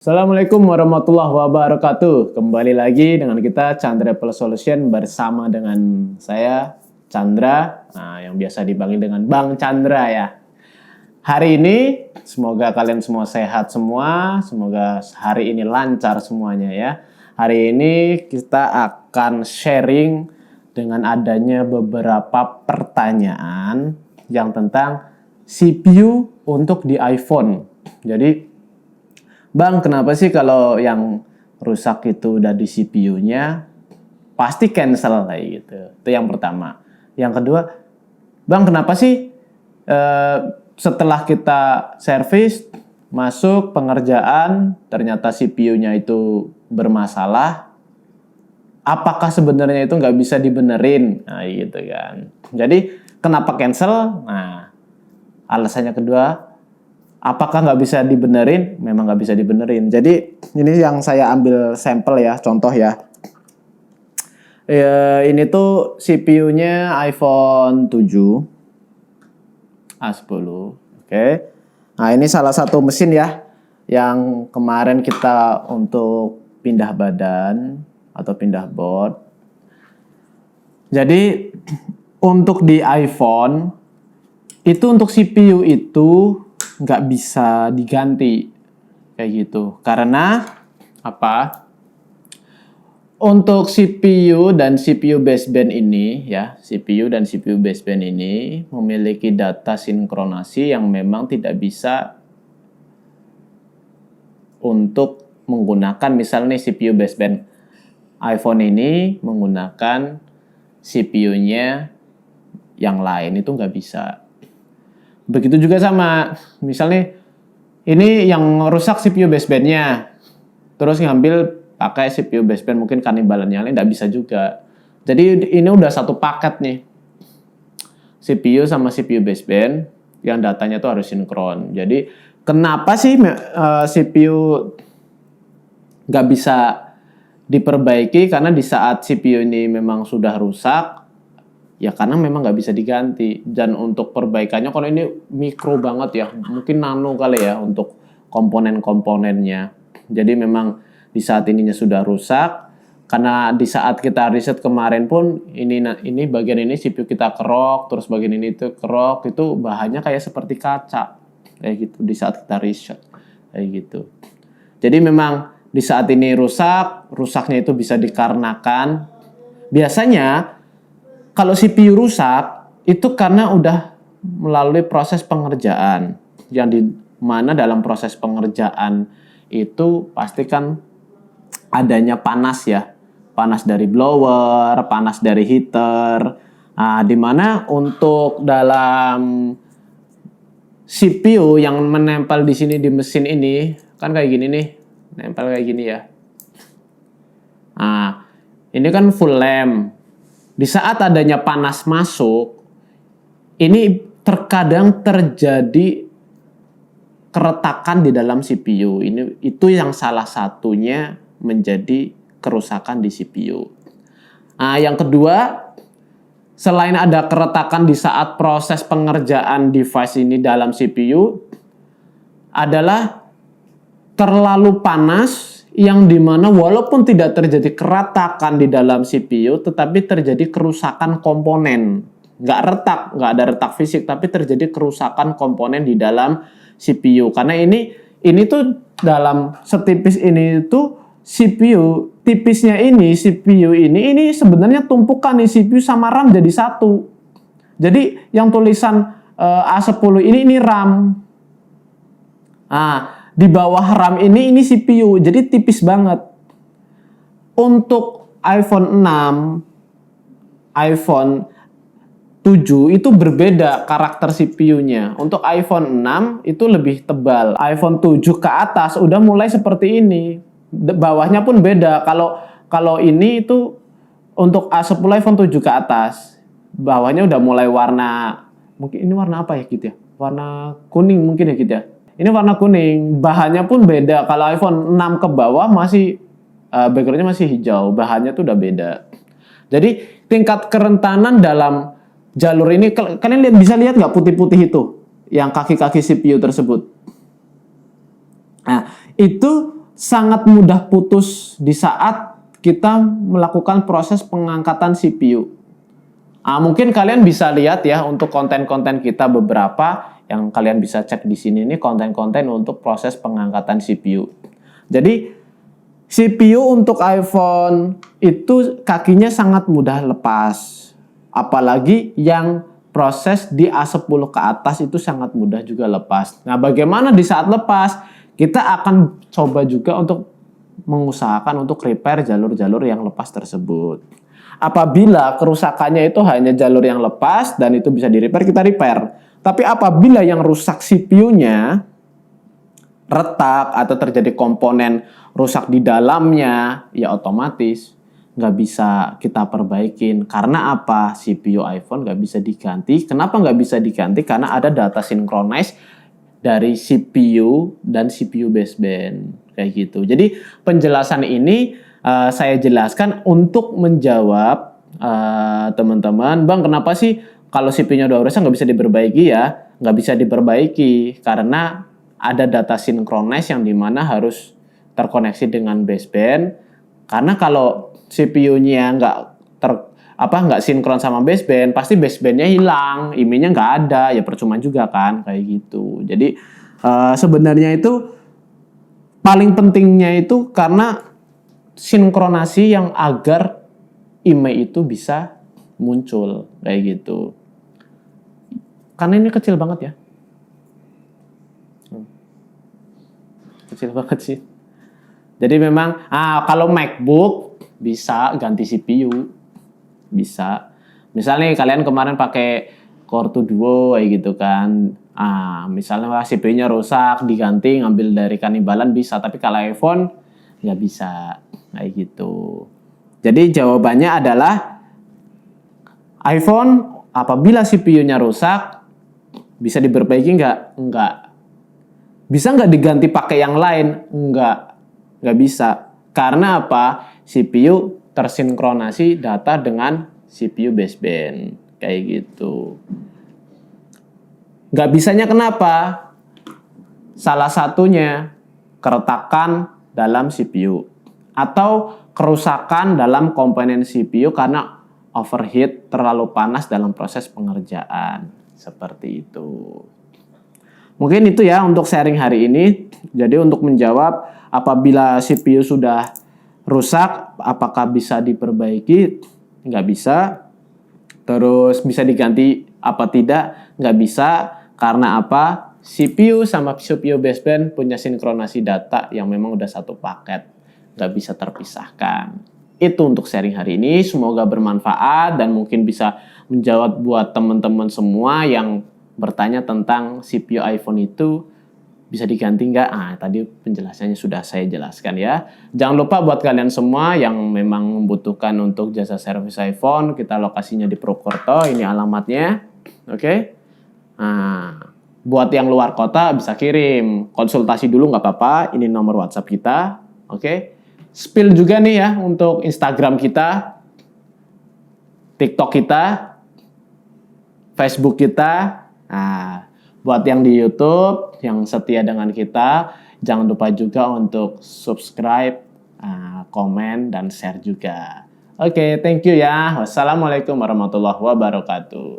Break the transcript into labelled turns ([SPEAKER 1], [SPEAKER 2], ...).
[SPEAKER 1] Assalamualaikum warahmatullahi wabarakatuh. Kembali lagi dengan kita Chandra Plus Solution bersama dengan saya Chandra, yang biasa dipanggil dengan Bang Chandra ya. Hari ini semoga kalian semua sehat semua, semoga hari ini lancar semuanya ya. Hari ini kita akan sharing dengan adanya beberapa pertanyaan yang tentang CPU untuk di iPhone. Jadi Bang, kenapa sih kalau yang rusak itu udah di CPU-nya pasti cancel kayak gitu? Itu yang pertama. Yang kedua, Bang, kenapa sih setelah kita servis, masuk pengerjaan, ternyata CPU-nya itu bermasalah, apakah sebenarnya itu nggak bisa dibenerin? Nah, gitu kan. Jadi, kenapa cancel? Nah, alasannya kedua, apakah nggak bisa dibenerin? Memang nggak bisa dibenerin. Jadi ini yang saya ambil sampel ya, contoh ya. Ini tuh CPU-nya iPhone 7 A10. Oke. Nah ini salah satu mesin ya, yang kemarin kita untuk pindah badan atau pindah board. Jadi untuk di iPhone itu untuk CPU itu nggak bisa diganti kayak gitu, karena apa? Untuk CPU dan CPU baseband ini ya, CPU dan CPU baseband ini memiliki data sinkronasi yang memang tidak bisa untuk menggunakan, misalnya CPU baseband iPhone ini menggunakan CPU-nya yang lain, itu nggak bisa. Begitu juga sama, misalnya ini yang rusak CPU basebandnya, terus ngambil pakai CPU baseband mungkin kannibalan yang lain, nggak bisa juga. Jadi ini udah satu paket nih, CPU sama CPU baseband yang datanya tuh harus sinkron. Jadi kenapa sih CPU nggak bisa diperbaiki? Karena di saat CPU ini memang sudah rusak, ya karena memang nggak bisa diganti. Dan untuk perbaikannya, kalau ini mikro banget ya, mungkin nano kali ya untuk komponen-komponennya. Jadi memang di saat ininya sudah rusak, karena di saat kita riset kemarin pun ini bagian ini CPU kita kerok, terus bagian ini itu kerok, itu bahannya kayak seperti kaca kayak gitu di saat kita riset kayak gitu. Jadi memang di saat ini rusaknya itu bisa dikarenakan biasanya kalau CPU rusak, itu karena udah melalui proses pengerjaan. Yang di mana dalam proses pengerjaan itu pastikan adanya panas ya. Panas dari blower, panas dari heater. Nah, di mana untuk dalam CPU yang menempel di sini di mesin ini, kan kayak gini nih. Nempel kayak gini ya. Nah, ini kan full lamp. Di saat adanya panas masuk, ini terkadang terjadi keretakan di dalam CPU. Itu yang salah satunya menjadi kerusakan di CPU. Nah, yang kedua, selain ada keretakan di saat proses pengerjaan device ini dalam CPU, adalah terlalu panas, yang dimana walaupun tidak terjadi keretakan di dalam CPU, tetapi terjadi kerusakan komponen. Nggak ada retak fisik, tapi terjadi kerusakan komponen di dalam CPU. Karena ini tuh dalam setipis ini tuh CPU, tipisnya ini CPU ini sebenarnya tumpukan nih CPU sama RAM jadi satu. Jadi yang tulisan A10 ini RAM. Nah, di bawah RAM ini CPU, jadi tipis banget. Untuk iPhone 6, iPhone 7 itu berbeda karakter CPU-nya. Untuk iPhone 6 itu lebih tebal. iPhone 7 ke atas udah mulai seperti ini. Bawahnya pun beda. Kalau ini itu untuk A10 iPhone 7 ke atas, bawahnya udah mulai warna, mungkin ini warna apa ya gitu ya? Warna kuning mungkin ya gitu ya. Ini warna kuning, bahannya pun beda. Kalau iPhone 6 ke bawah masih backgroundnya masih hijau, bahannya tuh udah beda. Jadi tingkat kerentanan dalam jalur ini, kalian bisa lihat nggak putih-putih itu, yang kaki-kaki CPU tersebut. Nah, itu sangat mudah putus di saat kita melakukan proses pengangkatan CPU. Mungkin kalian bisa lihat ya untuk konten-konten kita beberapa yang kalian bisa cek di sini, ini konten-konten untuk proses pengangkatan CPU. Jadi CPU untuk iPhone itu kakinya sangat mudah lepas. Apalagi yang proses di A10 ke atas itu sangat mudah juga lepas. Nah, bagaimana di saat lepas? Kita akan coba juga untuk mengusahakan untuk repair jalur-jalur yang lepas tersebut. Apabila kerusakannya itu hanya jalur yang lepas dan itu bisa di-repair, kita repair. Tapi apabila yang rusak CPU-nya, retak atau terjadi komponen rusak di dalamnya, ya otomatis nggak bisa kita perbaikin. Karena apa? CPU iPhone nggak bisa diganti. Kenapa nggak bisa diganti? Karena ada data synchronize dari CPU dan CPU baseband kayak gitu. Jadi penjelasan ini saya jelaskan untuk menjawab teman-teman, Bang, kenapa sih kalau CPU-nya udah rusak nggak bisa diperbaiki ya? Nggak bisa diperbaiki karena ada data synchronize yang dimana harus terkoneksi dengan baseband. Karena kalau CPU-nya nggak sinkron sama baseband, pasti basebandnya hilang, IMEI-nya nggak ada, ya percuma juga kan kayak gitu. Jadi sebenarnya itu paling pentingnya itu karena sinkronasi yang agar IMEI itu bisa muncul kayak gitu. Karena ini kecil banget ya, kecil banget sih. Jadi memang kalau MacBook bisa ganti CPU. Bisa. Misalnya kalian kemarin pakai Core 2 Duo kayak gitu kan. Misalnya CPU-nya rusak, diganti, ngambil dari Kannibalan bisa. Tapi kalau iPhone nggak bisa kayak gitu. Jadi jawabannya adalah iPhone apabila CPU-nya rusak bisa diperbaiki nggak? Nggak. Bisa nggak diganti pakai yang lain? Nggak bisa. Karena apa? CPU tersinkronasi data dengan CPU baseband kayak gitu. Nggak bisanya kenapa? Salah satunya keretakan dalam CPU atau kerusakan dalam komponen CPU karena overheat, terlalu panas dalam proses pengerjaan seperti itu. Mungkin itu ya untuk sharing hari ini. Jadi untuk menjawab apabila CPU sudah rusak, apakah bisa diperbaiki? Nggak bisa. Terus bisa diganti apa tidak? Nggak bisa. Karena apa? CPU sama CPU baseband punya sinkronasi data yang memang udah satu paket. Nggak bisa terpisahkan. Itu untuk sharing hari ini. Semoga bermanfaat dan mungkin bisa menjawab buat teman-teman semua yang bertanya tentang CPU iPhone itu bisa diganti nggak? Tadi penjelasannya sudah saya jelaskan ya. Jangan lupa buat kalian semua yang memang membutuhkan untuk jasa servis iPhone, kita lokasinya di Purwokerto, ini alamatnya. Oke? Buat yang luar kota bisa kirim, konsultasi dulu nggak apa-apa, ini nomor WhatsApp kita. Oke? Spill juga nih ya untuk Instagram kita, TikTok kita, Facebook kita. Buat yang di YouTube, yang setia dengan kita, jangan lupa juga untuk subscribe, komen, dan share juga. Oke, thank you ya. Wassalamualaikum warahmatullahi wabarakatuh.